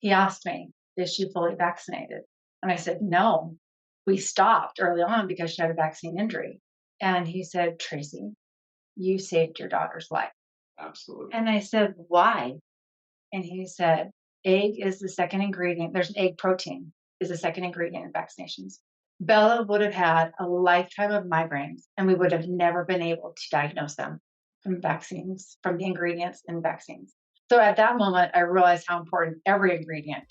He asked me, is she fully vaccinated? And I said, no, we stopped early on because she had a vaccine injury. And he said, Tracy, you saved your daughter's life. Absolutely. And I said, why? And he said, egg is the second ingredient. There's an egg protein is the second ingredient in vaccinations. Bella would have had a lifetime of migraines, and we would have never been able to diagnose them from vaccines, from the ingredients in vaccines. So at that moment, I realized how important every ingredient,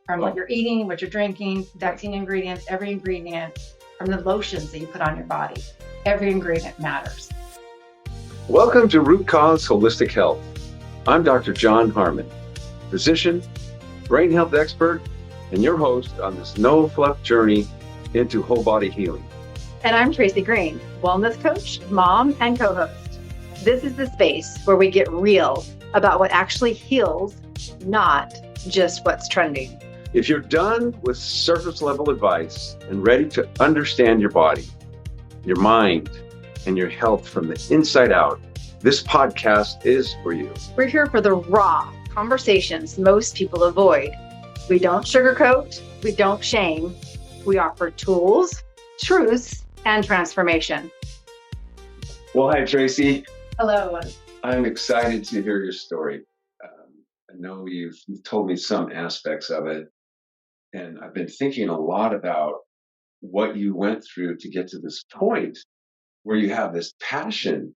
from what you're eating, what you're drinking, vaccine ingredients, every ingredient, from the lotions that you put on your body, every ingredient matters. Welcome to Root Cause Holistic Health. I'm Dr. Jon Harmon, physician, brain health expert, and your host on this no-fluff journey into whole body healing. And I'm Tracey Green, wellness coach, mom, and co-host. This is the space where we get real about what actually heals, not just what's trending. If you're done with surface level advice and ready to understand your body, your mind, and your health from the inside out, this podcast is for you. We're here for the raw conversations most people avoid. We don't sugarcoat, we don't shame. We offer tools, truths, and transformation. Well, hi, Tracy. Hello. I'm excited to hear your story. I know you've told me some aspects of it, and I've been thinking a lot about what you went through to get to this point where you have this passion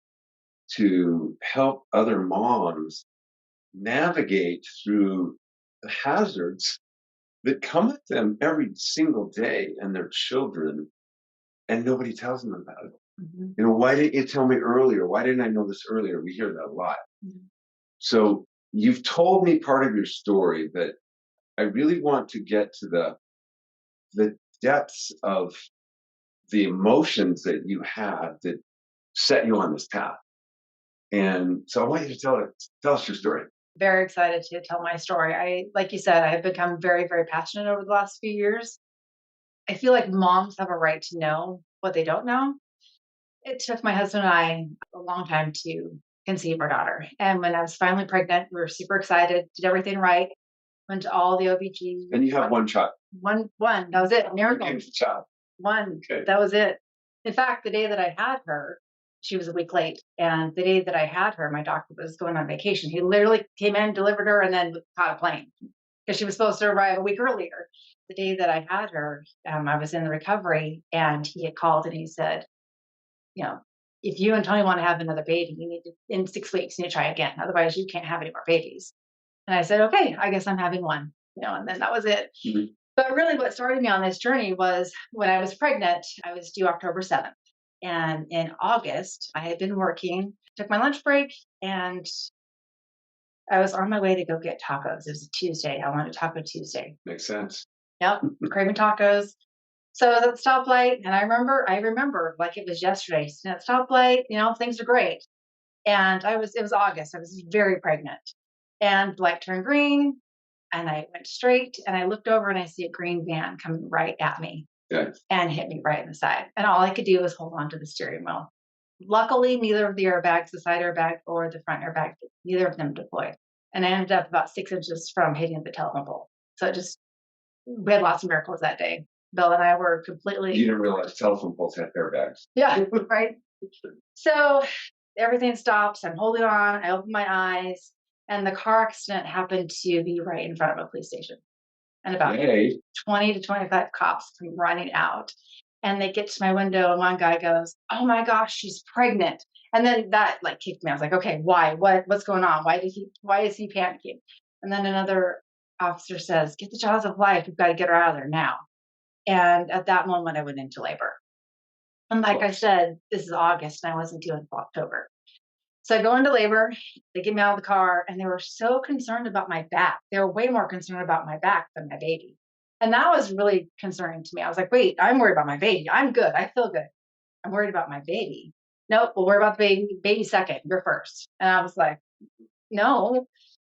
to help other moms navigate through the hazards that come at them every single day and their children, and nobody tells them about it. Mm-hmm. You know, why didn't you tell me earlier? Why didn't I know this earlier? We hear that a lot. Mm-hmm. So you've told me part of your story, but I really want to get to the depths of the emotions that you had that set you on this path. And so I want you to tell us your story. Very excited to tell my story. Like you said, I've become very, very passionate over the last few years. I feel like moms have a right to know what they don't know. It took my husband and I a long time to conceive our daughter. And when I was finally pregnant, we were super excited, did everything right, went to all the OBGYNs. And you have one child. One, that was it. Miracle. Child. One, Okay. That was it. In fact, the day that I had her, she was a week late. And the day that I had her, my doctor was going on vacation. He literally came in, delivered her, and then caught a plane because she was supposed to arrive a week earlier. The day that I had her, I was in the recovery, and he had called and he said, if you and Tony want to have another baby, you need to, in 6 weeks, you need to try again. Otherwise, you can't have any more babies. And I said, okay, I guess I'm having one, and then that was it. Mm-hmm. But really what started me on this journey was when I was pregnant. I was due October 7th. And in August, I had been working, took my lunch break, and I was on my way to go get tacos. It was a Tuesday. I wanted Taco Tuesday. Makes sense. Yep, craving tacos. So I was at the stoplight, and I remember like it was yesterday. So at the stoplight, things are great. And it was August. I was very pregnant. And the light turned green, and I went straight, and I looked over and I see a green van coming right at me. Yes. And hit me right in the side. And all I could do was hold on to the steering wheel. Luckily, neither of the airbags, the side airbag or the front airbag, neither of them deployed. And I ended up about 6 inches from hitting the telephone pole. So we had lots of miracles that day. Bill and I were completely... You didn't realize telephone poles had airbags. Yeah, right. So everything stops. I'm holding on. I open my eyes. And the car accident happened to be right in front of a police station. And about 20 to 25 cops come running out. And they get to my window, and one guy goes, "Oh my gosh, she's pregnant." And then that kicked me. I was like, okay, why? What's going on? Why is he panicking? And then another officer says, "Get the jaws of life. We've got to get her out of there now." And at that moment, I went into labor. And like I said, this is August, and I wasn't due until October. So I go into labor, they get me out of the car, and they were so concerned about my back. They were way more concerned about my back than my baby. And that was really concerning to me. I was like, wait, I'm worried about my baby. I'm good. I feel good. I'm worried about my baby. Nope, we'll worry about the baby. Baby second, you're first. And I was like, no.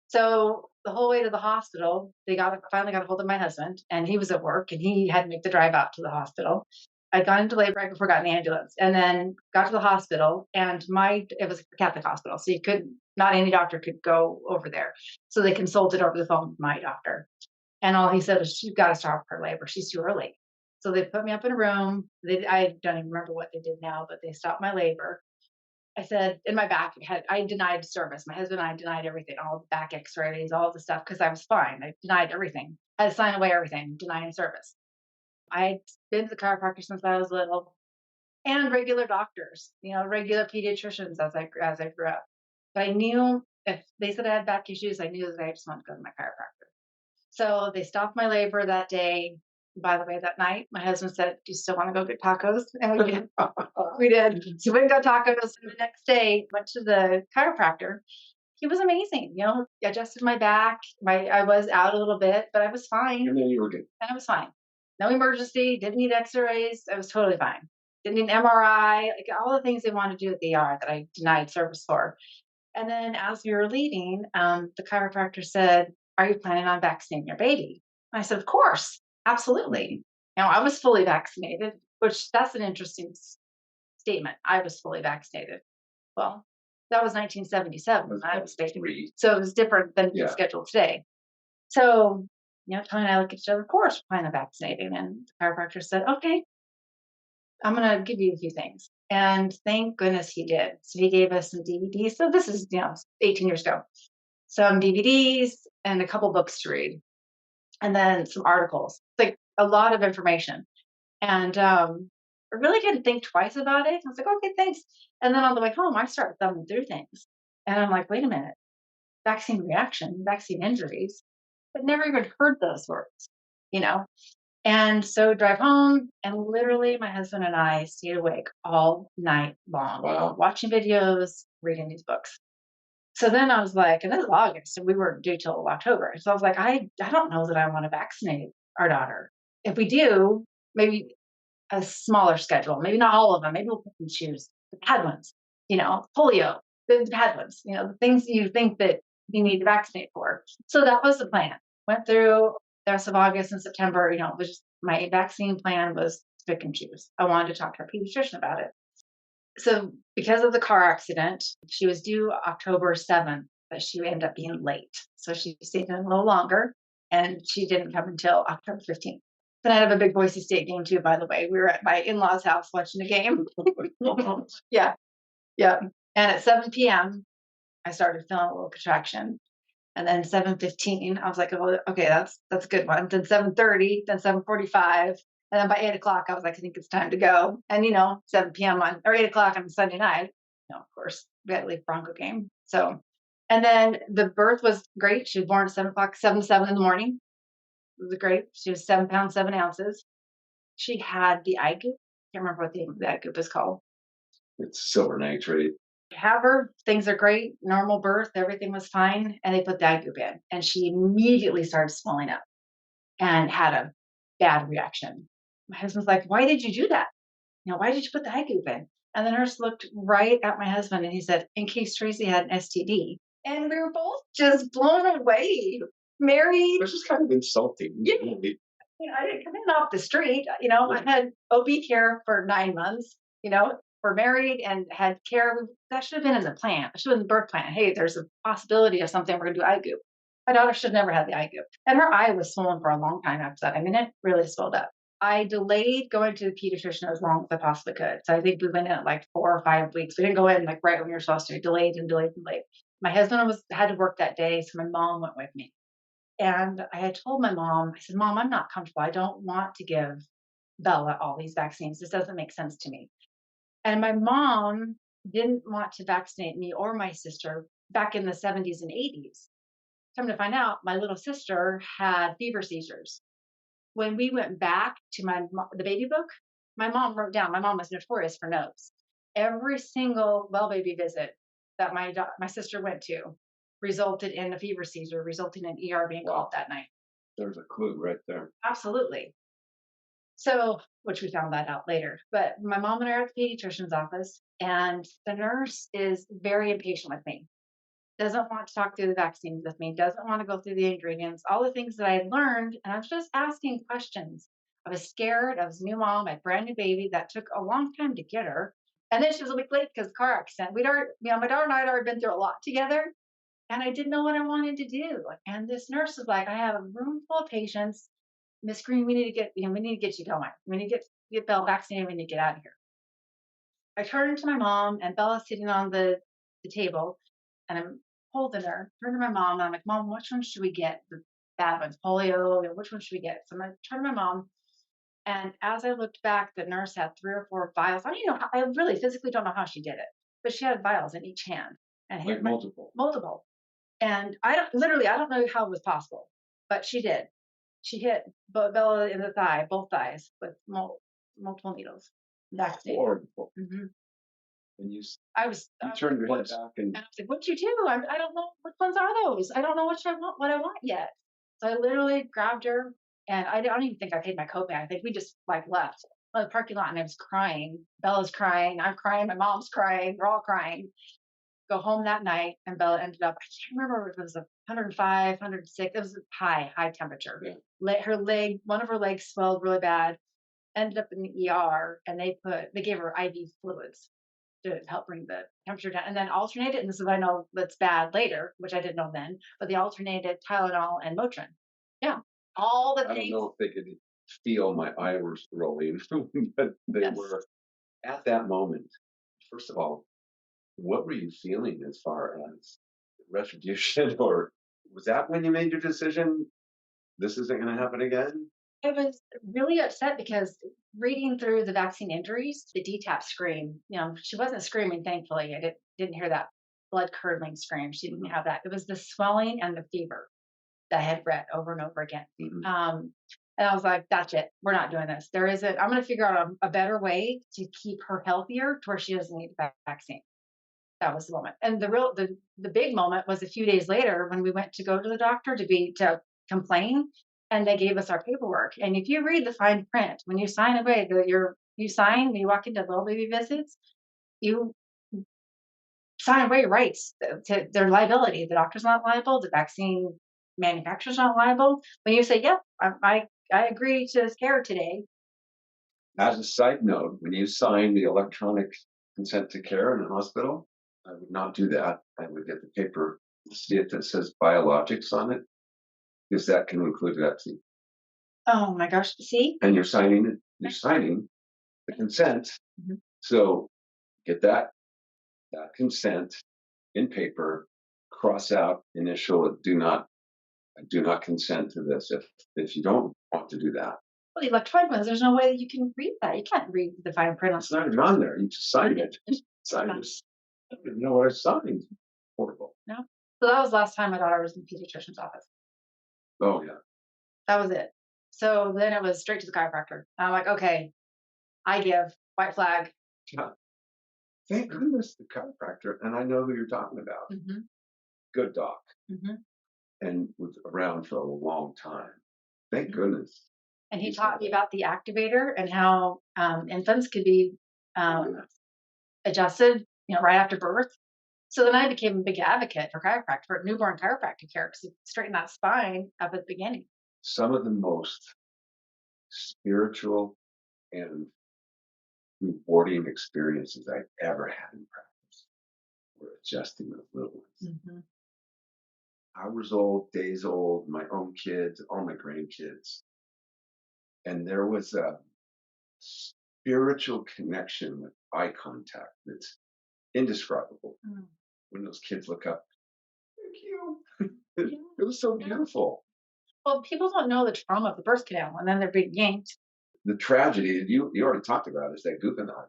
So the whole way to the hospital, they finally got a hold of my husband, and he was at work, and he had to make the drive out to the hospital. I got into labor right before I got in the ambulance, and then got to the hospital, and it was a Catholic hospital, so you couldn't, not any doctor could go over there. So they consulted over the phone with my doctor. And all he said was, "You've got to stop her labor. She's too early." So they put me up in a room. I don't even remember what they did now, but they stopped my labor. I said, in my back, I denied service. My husband and I denied everything, all the back x-rays, all the stuff, because I was fine. I denied everything. I had to sign away everything, denying service. I'd been to the chiropractor since I was little, and regular doctors, regular pediatricians as I grew up. But I knew if they said I had back issues, I knew that I just wanted to go to my chiropractor. So they stopped my labor that day. By the way, that night, my husband said, "Do you still want to go get tacos?" And we did. We did. So we got tacos. And the next day, went to the chiropractor. He was amazing. Adjusted my back. I was out a little bit, but I was fine. And then you were good. And I was fine. No emergency. Didn't need X-rays. I was totally fine. Didn't need an MRI. Like all the things they want to do at the ER that I denied service for. And then as we were leaving, the chiropractor said, "Are you planning on vaccinating your baby?" And I said, "Of course, absolutely." I was fully vaccinated, which that's an interesting statement. I was fully vaccinated. Well, that was 1977 when I was vaccinated. So it was different than the schedule today. So, Tony and I look at each other, "Of course, we're planning on vaccinating." And the chiropractor said, "Okay, I'm going to give you a few things." And thank goodness he did. So he gave us some DVDs. So this is, 18 years ago. Some DVDs and a couple books to read, and then some articles, like a lot of information. And I really didn't think twice about it. I was like, "Okay, thanks." And then on the way home, I started thumbing through things. And I'm like, "Wait a minute, vaccine reaction, vaccine injuries." But never even heard those words, you know? And so drive home, and literally my husband and I stayed awake all night long, Wow. watching videos, reading these books. So then I was like, and this is August, and we weren't due till October. So I was like, I don't know that I want to vaccinate our daughter. If we do, maybe a smaller schedule, maybe not all of them. Maybe we'll pick and choose the bad ones, polio, the bad ones, the things you think that you need to vaccinate for. So that was the plan. Went through the rest of August and September, it was just my vaccine plan was pick and choose. I wanted to talk to our pediatrician about it. So because of the car accident, she was due October 7th, but she ended up being late. So she stayed in a little longer, and she didn't come until October 15th. Then I have a big Boise State game too, by the way. We were at my in-laws' house watching the game. Yeah. Yeah. And at 7 p.m., I started feeling a little contraction. And then 7:15, I was like, "Oh, okay, that's a good one." Then 7:30, then 7:45. And then by 8 o'clock, I was like, "I think it's time to go." And 7 p.m. or 8 o'clock on Sunday night, of course, we had to leave Bronco game. So, and then the birth was great. She was born at 7 o'clock, 7 in the morning. It was great. She was 7 pounds, 7 ounces. She had the eye goop. Can't remember what the name of that goop is called. It's silver nitrate. Have her, things are great, normal birth, everything was fine. And they put the eye goop in, and she immediately started swelling up and had a bad reaction. My husband's like, "Why did you do that? Why did you put the eye goop in?" And the nurse looked right at my husband and he said, "In case Tracey had an STD." And we were both just blown away. Married. Which is kind of insulting. Yeah. I didn't come in off the street. I had OB care for 9 months. We're married and had care. That should have been in the plan. It should have been the birth plan. Hey, there's a possibility of something. We're going to do eye goop. My daughter should have never had the eye goop. And her eye was swollen for a long time after that. I mean, it really swelled up. I delayed going to the pediatrician as long as I possibly could. So I think we went in at like 4 or 5 weeks. We didn't go in like right when we were supposed to. Delayed and delayed and delayed. My husband had to work that day, so my mom went with me. And I had told my mom, I said, "Mom, I'm not comfortable. I don't want to give Bella all these vaccines. This doesn't make sense to me." And my mom didn't want to vaccinate me or my sister back in the 70s and 80s. Come to find out, my little sister had fever seizures. When we went back to the baby book, my mom wrote down, my mom was notorious for notes. Every single well baby visit that my sister went to resulted in a fever seizure, resulting in ER being called that night. There's a clue right there. Absolutely. So, which we found that out later. But my mom and I are at the pediatrician's office, and the nurse is very impatient with me. Doesn't want to talk through the vaccines with me, doesn't want to go through the ingredients, all the things that I had learned. And I was just asking questions. I was scared. I was a new mom, I had a brand new baby that took a long time to get her. And then she was a week late because car accident. We'd already, my daughter and I had already been through a lot together. And I didn't know what I wanted to do. And this nurse was like, I have a room full of patients. Miss Green, we need to get, we need to get you going. We need to get Bella vaccinated. We need to get out of here. I turned to my mom, and Bella's sitting on the table, and I'm holding her. Turn to my mom, and I'm like, Mom, which one should we get? The bad ones, polio, which one should we get? So I'm going to turn to my mom. And as I looked back, the nurse had 3 or 4 vials. I don't even know, I really physically don't know how she did it, but she had vials in each hand and Like multiple. multiple. And I don't literally, I don't know how it was possible, but she did. She hit Bella in the thigh, both thighs, with multiple needles. Vaccinated. Horrible. Hmm. And I you turned your head back and I was like, "What'd you do? I don't know which ones are those. I don't know what I want yet." So I literally grabbed her, and I don't even think I paid my copay. I think we just like left the parking lot, and I was crying. Bella's crying. I'm crying. My mom's crying. We're all crying. Go home that night, and Bella ended up. I can't remember if it was 105, 106. It was high temperature. Yeah. Her leg, one of her legs swelled really bad. Ended up in the ER, and they gave her IV fluids to help bring the temperature down, and then alternated. And this is what I know that's bad later, which I didn't know then, but they alternated Tylenol and Motrin. Yeah, all the I don't things. know if they could feel my eyes rolling, but they Yes. were at that moment. First of all, what were you feeling as far as retribution, or was that when you made your decision? This isn't going to happen again. I was really upset because reading through the vaccine injuries, the DTaP scream, she wasn't screaming, thankfully. I didn't hear that blood curdling scream. She didn't have that. It was the swelling and the fever that I had read over and over again. Mhm. And I was like, that's it. We're not doing this. There isn't, I'm going to figure out a better way to keep her healthier to where she doesn't need the vaccine. That was the moment. And the big moment was a few days later when we went to go to the doctor to complain, and they gave us our paperwork. And if you read the fine print, when you sign away you sign when you walk into little baby visits, you sign away your rights to their liability. The doctor's not liable, the vaccine manufacturer's not liable. When you say, yep, I agree to scare today. As a side note, when you sign the electronic consent to care in a hospital, I would not do that. I would get the paper, see it that says biologics on it, because that can include vaccine. Oh my gosh, see? And you're signing the consent. Mhm. So get that consent in paper, cross out, initial it, I do not consent to this. If you don't want to do that, Well, the electronic ones, there's no way that you can read that. You can't read the fine print on it's not even on there. You just sign it. Sign it. I don't even know what I signed. Horrible. No. So that was the last time my daughter was in the pediatrician's office. Oh yeah. That was it. So then it was straight to the chiropractor. And I'm like, okay, I give white flag. Yeah. Thank goodness the chiropractor, and I know who you're talking about. Hmm. Good doc, Hmm. and was around for a long time. Thank goodness. And he He's taught got me it. about the activator and how infants could be adjusted, right after birth. So then I became a big advocate for chiropractic, for newborn chiropractic care, because it straightened that spine up at the beginning. Some of the most spiritual and rewarding experiences I've ever had in practice were adjusting those little ones. Hmm. Hours old, days old, my own kids, all my grandkids. And there was a spiritual connection with eye contact that's indescribable. Mm. When those kids look up, thank you. Yeah. It was so beautiful. Well, people don't know the trauma of the birth canal, and then they're being yanked. The tragedy, you already talked about, is that Guggenheim.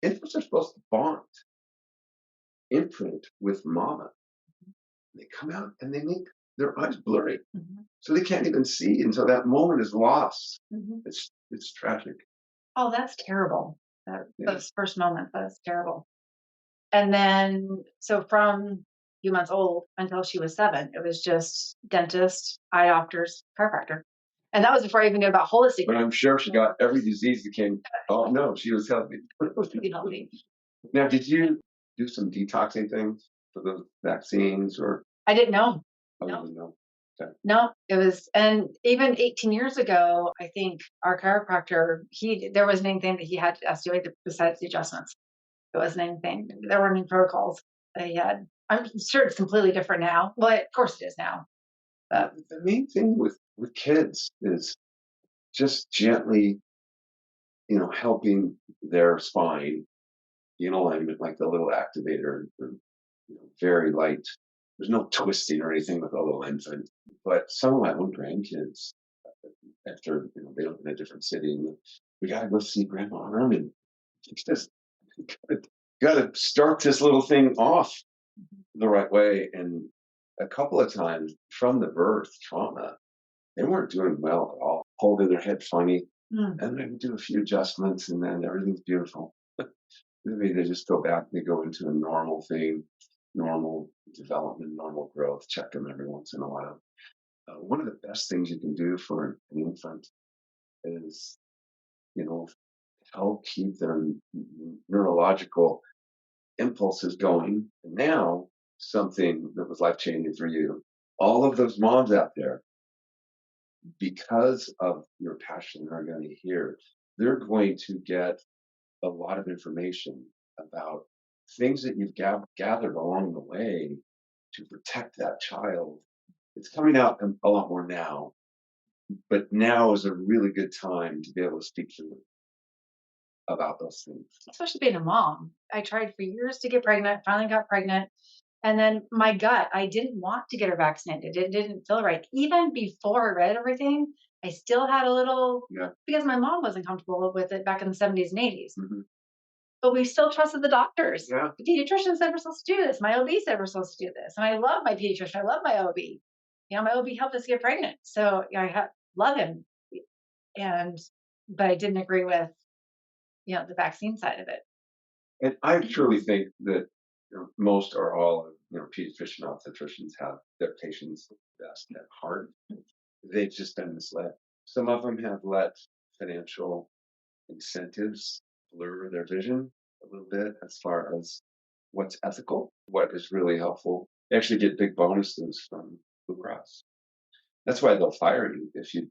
Infants are supposed to bond, imprint with mama. They come out and they make their eyes blurry. Hmm. So they can't even see until that moment is lost. Hmm. It's tragic. Oh, that's terrible. Yeah. Those first moments, that's terrible. And then, so from a few months old until she was 7, it was just dentist, eye doctors, chiropractor. And that was before I even knew about holistic. But I'm sure she got every disease that came. Oh no, she was healthy. Healthy. Now, did you do some detoxing things for those vaccines, or I didn't know. I No. don't know? Okay. No, it was, and even 18 years ago, I think our chiropractor, there wasn't anything that he had us do besides the adjustments. There wasn't anything. There weren't any protocols that he had. I'm sure it's completely different now. Well, of course it is now. But The main thing with kids is just gently, helping their spine be in alignment, like the little activator, very light. There's no twisting or anything with a little infant. But some of my own grandkids, after they live in a different city, and we got to go see Grandma Harmon. It's just got to start this little thing off the right way. And a couple of times from the birth trauma, they weren't doing well at all, holding their head funny. mm, And then do a few adjustments, and then everything's beautiful. Maybe they just go back, they go into a normal thing, normal development, normal growth, check them every once in a while. One of the best things you can do for an infant is, you know, help keep their neurological impulses going. And now, something that was life changing for you, all of those moms out there, because of your passion, are going to hear, they're going to get a lot of information about things that you've gathered along the way to protect that child. It's coming out a lot more now, but now is a really good time to be able to speak to them about those things. especially being a mom, I tried for years to get pregnant, finally got pregnant. And then my gut, I didn't want to get her vaccinated. It didn't feel right. Even before I read everything, I still had a little, Yeah. because my mom wasn't comfortable with it back in the 70s and 80s. Hmm. But we still trusted the doctors. Yeah. The pediatrician said we're supposed to do this. My OB said we're supposed to do this. And I love my pediatrician. I love my OB. My OB helped us get pregnant. So love him. And, but I didn't agree with, the vaccine side of it. And I truly think that most or all of pediatrician obstetricians have their patients' best at heart. They've just been misled. Some of them have let financial incentives blur their vision a little bit as far as what's ethical, what is really helpful. They actually get big bonuses from Blue Cross. That's why they'll fire you if you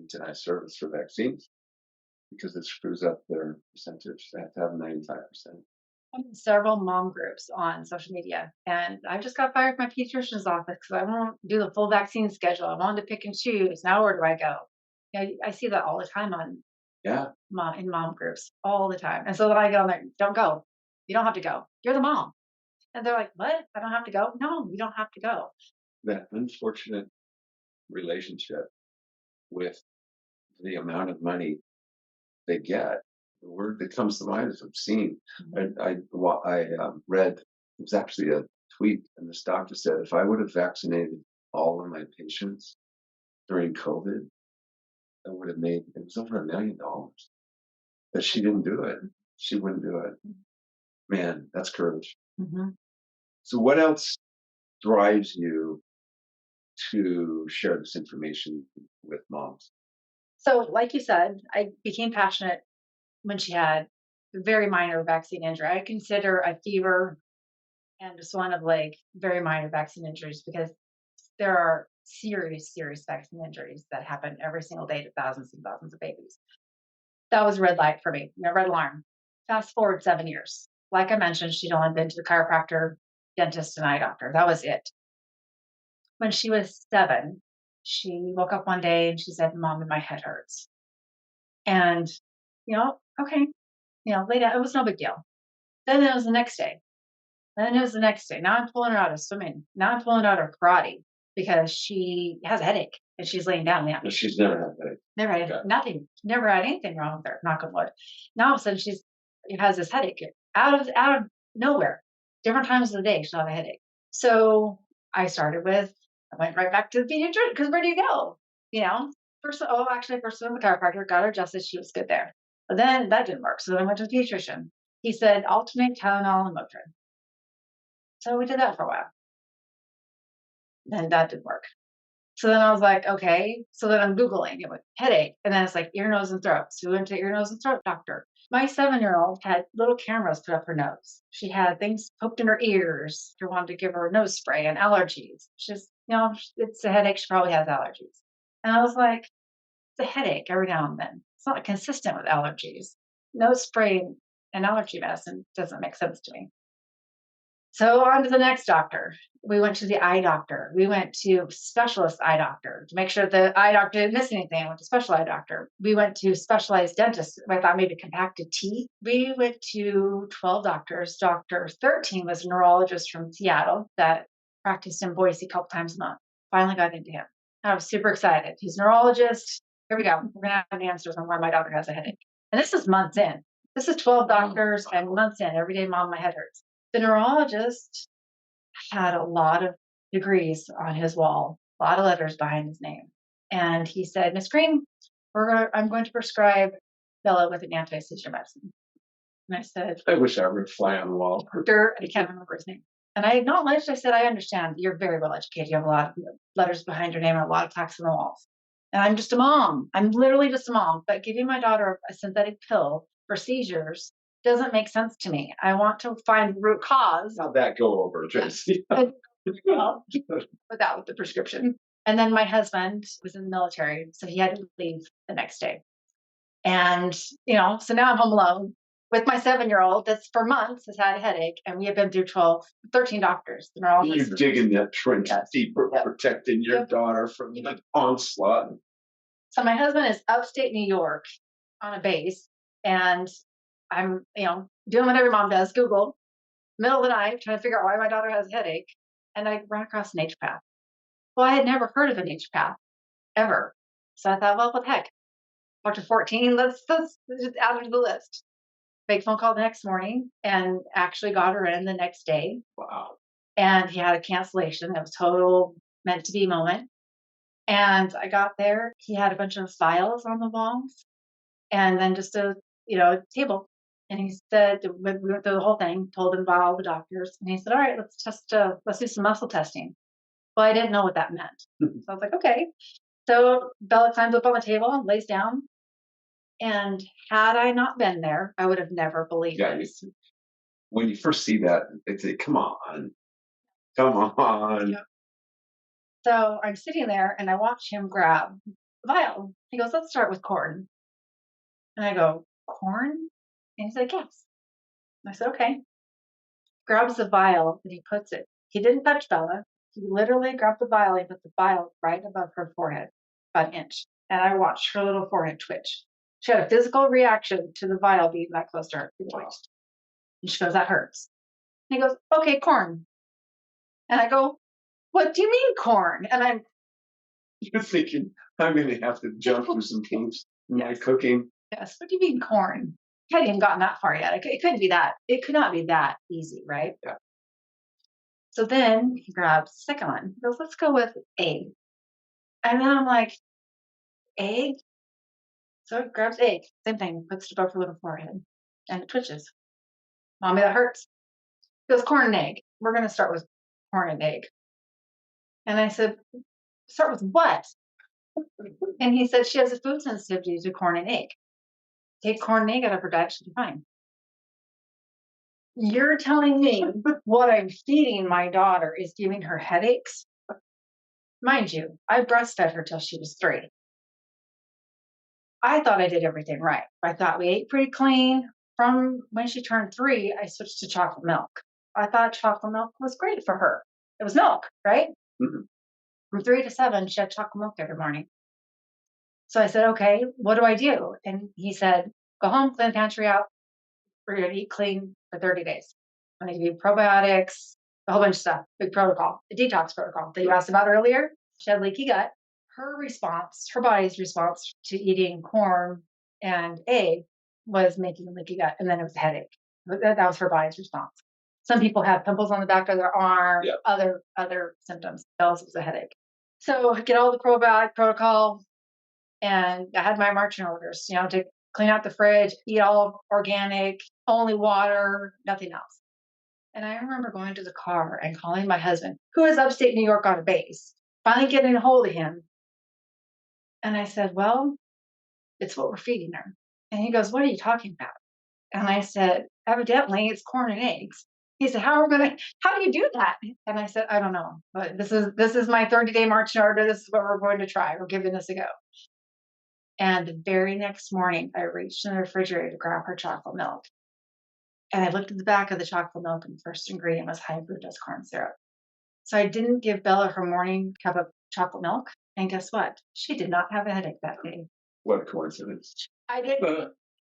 deny service for vaccines, because it screws up their percentage. They have to have 95%. I'm in several mom groups on social media, and I just got fired from my pediatrician's office because I won't do the full vaccine schedule. I wanted to pick and choose. Now where do I go? I see that all the time on Yeah, mom groups all the time. And so then I go on there, don't go. You don't have to go. You're the mom. And they're like, what? I don't have to go? No, you don't have to go. that unfortunate relationship with the amount of money they get. The word that comes to mind is obscene. Mhm. I read, it was actually a tweet, and this doctor said, if I would have vaccinated all of my patients during COVID, I would have made, it was over $1 million. But she didn't do it. She wouldn't do it. Man, that's courage. Mhm. So, what else drives you to share this information with moms? So, like you said, I became passionate when she had a very minor vaccine injury. I consider a fever and just one of like very minor vaccine injuries because there are serious, serious vaccine injuries that happen every single day to thousands and thousands of babies. That was red light for me, red alarm. Fast forward 7 years. Like I mentioned, she'd only been to the chiropractor, dentist, and eye doctor. That was it. When she was 7, she woke up one day and she said, Mom, my head hurts. And, okay, lay down. It was no big deal. Then it was the next day. Then it was the next day. Now I'm pulling her out of swimming. Now I'm pulling her out of karate because she has a headache and she's laying down. Yeah. No, she's never had that. Never had Okay. nothing. Never had anything wrong with her. Knock on wood. Now all of a sudden she has this headache out of nowhere. Different times of the day she'll have a headache. So I went right back to the pediatrician because where do you go? You know. First went to the chiropractor, got her adjusted. She was good there. But then that didn't work. So then I went to the pediatrician. He said alternate Tylenol and Motrin. So we did that for a while. And that didn't work. So then I was like, okay. So then I'm Googling it with headache. And then it's like ear, nose, and throat. So we went to ear, nose, and throat doctor. My 7-year-old had little cameras put up her nose. She had things poked in her ears. She wanted to give her nose spray and allergies. She's, it's a headache. She probably has allergies. And I was like, it's a headache every now and then. It's not consistent with allergies. Nose spray and allergy medicine doesn't make sense to me. So on to the next doctor. We went to the eye doctor. We went to specialist eye doctor to make sure the eye doctor didn't miss anything. I went to special eye doctor. We went to specialized dentist. I thought maybe compacted teeth. We went to 12 doctors. Doctor 13 was a neurologist from Seattle that practiced in Boise a couple times a month. Finally got into him. I was super excited. He's a neurologist. Here we go. We're going to have the answers on why my daughter has a headache. And this is months in. This is 12 doctors and months in. Every day, Mom, my head hurts. The neurologist had a lot of degrees on his wall, a lot of letters behind his name. And he said, Miss Green, I'm going to prescribe Bella with an anti-seizure medicine. And I said, I wish I were a fly on the wall. Doctor, I can't remember his name. And I acknowledged, I said, I understand. You're very well educated. You have a lot of letters behind your name and a lot of plaques on the walls. And I'm just a mom. I'm literally just a mom. But giving my daughter a synthetic pill for seizures doesn't make sense to me. I want to find the root cause. How'd that go over, Tracey? Well, without the prescription. And then my husband was in the military, so he had to leave the next day. And, so now I'm home alone with my 7-year-old that's for months has had a headache. And we have been through 13 doctors. You're digging that trench deeper, protecting your daughter from the onslaught. So my husband is upstate New York on a base. And I'm, doing what every mom does, Google, middle of the night, trying to figure out why my daughter has a headache. And I ran across an H path. Well, I had never heard of an H path ever. So I thought, well, what the heck? Doctor 14, let's just add her to the list. Make a phone call the next morning and actually got her in the next day. Wow. And he had a cancellation. It was total meant to be moment. And I got there. He had a bunch of files on the walls and then just a table. And he said, we went through the whole thing, told him about all the doctors. And he said, all right, let's do some muscle testing. Well, I didn't know what that meant. So I was like, okay. So Bella climbs up on the table and lays down. And had I not been there, I would have never believed it. When you first see that, it's like, come on. Yeah. So I'm sitting there and I watch him grab the vial. He goes, let's start with corn. And I go, corn? And he's like, yes. And I said, okay. Grabs the vial and he puts it. He didn't touch Bella. He literally grabbed the vial. He put the vial right above her forehead, about an inch. And I watched her little forehead twitch. She had a physical reaction to the vial being that close to her. Wow. And she goes, that hurts. And he goes, okay, corn. And I go, what do you mean corn? And you're thinking, I'm going to have to jump through some hoops in my cooking. Yes. What do you mean corn? I hadn't even gotten that far yet. It couldn't be that. It could not be that easy, right? Yeah. So then he grabs the second one. He goes, let's go with egg. And then I'm like, egg? So he grabs egg. Same thing. Puts it above her little forehead. And it twitches. Mommy, that hurts. He goes, corn and egg. We're going to start with corn and egg. And I said, start with what? And he said, she has a food sensitivity to corn and egg. Take corn and egg out of her diet, she'll be fine. You're telling me what I'm feeding my daughter is giving her headaches? Mind you, I breastfed her till she was 3. I thought I did everything right. I thought we ate pretty clean. From when she turned 3, I switched to chocolate milk. I thought chocolate milk was great for her. It was milk, right? Mm-hmm. From 3 to 7, she had chocolate milk every morning. So I said, okay, what do I do? And he said, go home, clean the pantry out. We're going to eat clean for 30 days. I'm going to give you probiotics, a whole bunch of stuff, big protocol, the detox protocol that you asked about earlier. She had leaky gut. Her body's response to eating corn and egg was making a leaky gut. And then it was a headache. That was her body's response. Some people have pimples on the back of their arm, other symptoms. Else it was a headache. So I get all the probiotic protocol. And I had my marching orders, to clean out the fridge, eat all organic, only water, nothing else. And I remember going to the car and calling my husband, who is upstate New York on a base, finally getting a hold of him. And I said, well, it's what we're feeding her. And he goes, what are you talking about? And I said, evidently it's corn and eggs. He said, how do you do that? And I said, I don't know, but this is my 30-day marching order. This is what we're going to try. We're giving this a go. And the very next morning, I reached in the refrigerator to grab her chocolate milk. And I looked at the back of the chocolate milk, and the first ingredient was high fructose corn syrup. So I didn't give Bella her morning cup of chocolate milk. And guess what? She did not have a headache that day. What a coincidence.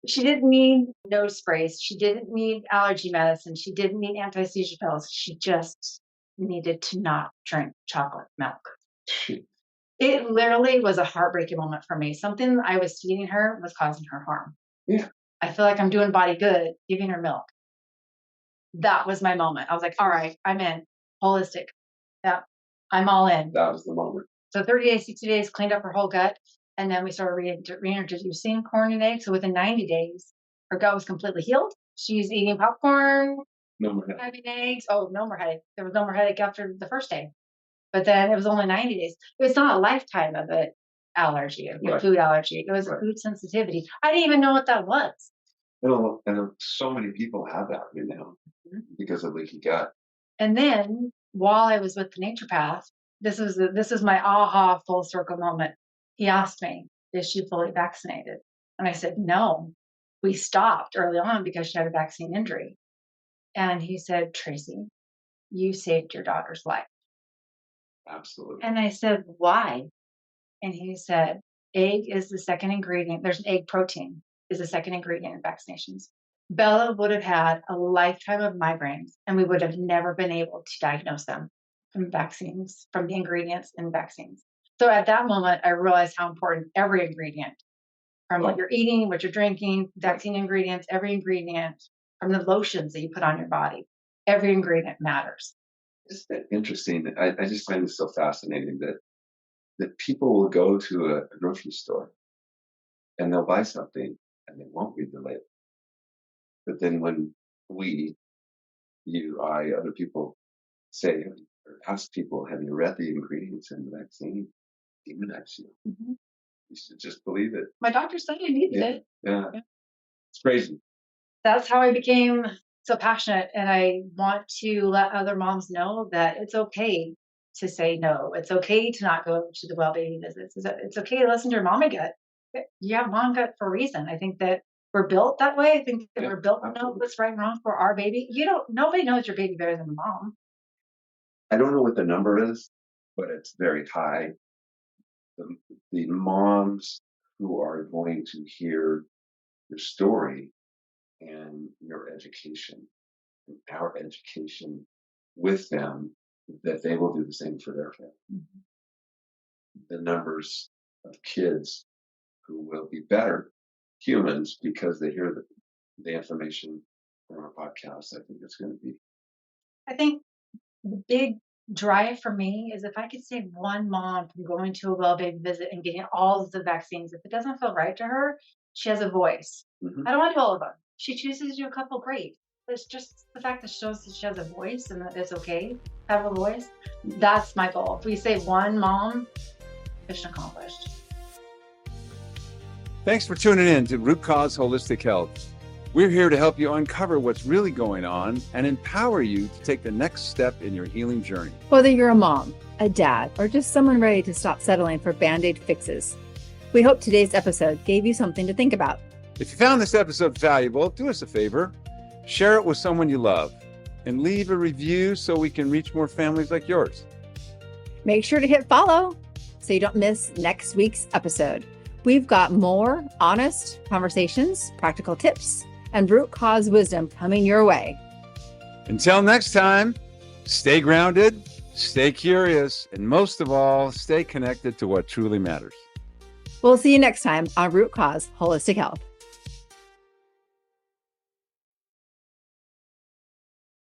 She didn't need nose sprays. She didn't need allergy medicine. She didn't need anti-seizure pills. She just needed to not drink chocolate milk. It literally was a heartbreaking moment for me. Something I was feeding her was causing her harm. Yeah. I feel like I'm doing body good, giving her milk. That was my moment. I was like, all right, I'm in. Holistic. Yeah, I'm all in. That was the moment. So 30 days, 60 days, cleaned up her whole gut. And then we started reintroducing corn and eggs. So within 90 days, her gut was completely healed. She's eating popcorn, No more headache. having eggs. Oh, no more headache. There was no more headache after the first day. But then it was only 90 days. It was not a lifetime of an allergy, a food allergy. It was a food sensitivity. I didn't even know what that was. And so many people have that right now because of leaky gut. And then while I was with the naturopath, this is my aha full circle moment. He asked me, is she fully vaccinated? And I said, no, we stopped early on because she had a vaccine injury. And he said, Tracey, you saved your daughter's life. Absolutely. And I said, why? And he said, egg is the second ingredient. There's an egg protein is the second ingredient in vaccinations. Bella would have had a lifetime of migraines, and we would have never been able to diagnose them from vaccines, from the ingredients in vaccines. So at that moment, I realized how important every ingredient, from what you're eating, what you're drinking, vaccine ingredients, every ingredient, from the lotions that you put on your body, every ingredient matters. Isn't that interesting? I just find this so fascinating that people will go to a grocery store and they'll buy something and they won't read the label. But then when you, I, other people say or ask people, have you read the ingredients in the vaccine? Demonize you. Mm-hmm. You should just believe it. My doctor said I needed it. Yeah. It's crazy. That's how I became so passionate. And I want to let other moms know that it's okay to say no. It's okay to not go to the well baby visits. It's okay to listen to your mama gut. You have mom gut for a reason. I think that we're built that way. I think that we're built to know what's right and wrong for our baby. Nobody knows your baby better than the mom. I don't know what the number is, but it's very high. The moms who are going to hear your story and your education and our education with them, that they will do the same for their family. Mm-hmm. The numbers of kids who will be better humans because they hear the information from our podcast, I think it's going to be. I think the big drive for me is if I could save one mom from going to a well baby visit and getting all of the vaccines, if it doesn't feel right to her, she has a voice. Mm-hmm. I don't want to do all of them. She chooses to do a couple, great. But it's just the fact that shows that she has a voice and that it's okay to have a voice. That's my goal. If we save one mom, mission accomplished. Thanks for tuning in to Root Cause Holistic Health. We're here to help you uncover what's really going on and empower you to take the next step in your healing journey. Whether you're a mom, a dad, or just someone ready to stop settling for Band-Aid fixes, we hope today's episode gave you something to think about. If you found this episode valuable, do us a favor, share it with someone you love, and leave a review so we can reach more families like yours. Make sure to hit follow so you don't miss next week's episode. We've got more honest conversations, practical tips, and root cause wisdom coming your way. Until next time, stay grounded, stay curious, and most of all, stay connected to what truly matters. We'll see you next time on Root Cause Holistic Health.